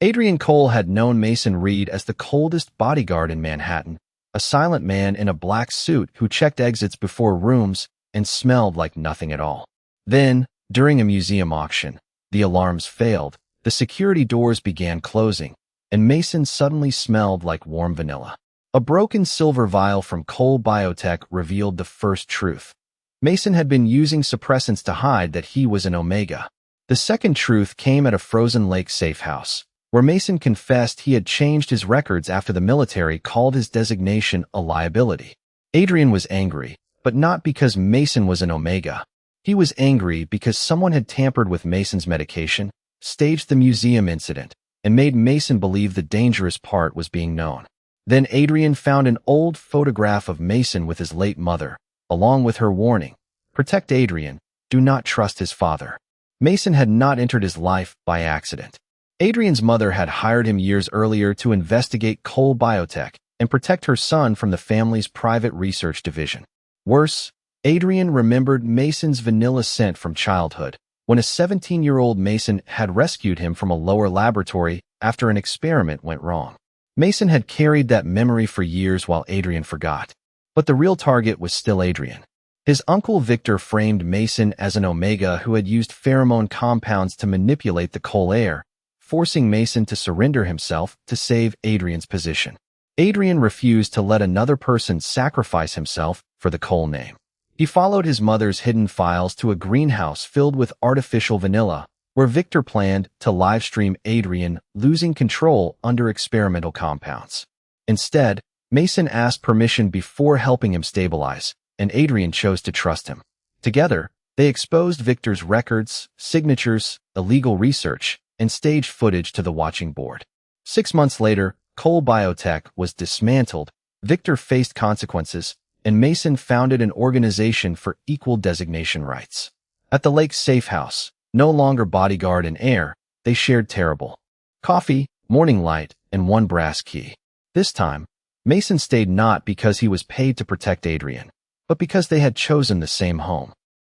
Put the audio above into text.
Adrian Cole had known Mason Reed as the coldest bodyguard in Manhattan, a silent man in a black suit who checked exits before rooms and smelled like nothing at all. Then, during a museum auction, the alarms failed, the security doors began closing, and Mason suddenly smelled like warm vanilla. A broken silver vial from Cole Biotech revealed the first truth. Mason had been using suppressants to hide that he was an Omega. The second truth came at a frozen lake safe house, where Mason confessed he had changed his records after the military called his designation a liability. Adrian was angry, but not because Mason was an Omega. He was angry because someone had tampered with Mason's medication, staged the museum incident, and made Mason believe the dangerous part was being known. Then Adrian found an old photograph of Mason with his late mother, along with her warning, "Protect Adrian, do not trust his father." Mason had not entered his life by accident. Adrian's mother had hired him years earlier to investigate Cole Biotech and protect her son from the family's private research division. Worse, Adrian remembered Mason's vanilla scent from childhood, when a 17-year-old Mason had rescued him from a lower laboratory after an experiment went wrong. Mason had carried that memory for years while Adrian forgot. But the real target was still Adrian. His uncle Victor framed Mason as an Omega who had used pheromone compounds to manipulate the Cole air, forcing Mason to surrender himself to save Adrian's position. Adrian refused to let another person sacrifice himself for the Cole name. He followed his mother's hidden files to a greenhouse filled with artificial vanilla, where Victor planned to livestream Adrian losing control under experimental compounds. Instead, Mason asked permission before helping him stabilize, and Adrian chose to trust him. Together, they exposed Victor's records, signatures, illegal research, and staged footage to the watching board. 6 months later, Cole Biotech was dismantled, Victor faced consequences, and Mason founded an organization for equal designation rights. At the Lake Safe House, no longer Bodyguard and Air, they shared terrible coffee, morning light, and one brass key. This time, Mason stayed not because he was paid to protect Adrian, but because they had chosen the same home.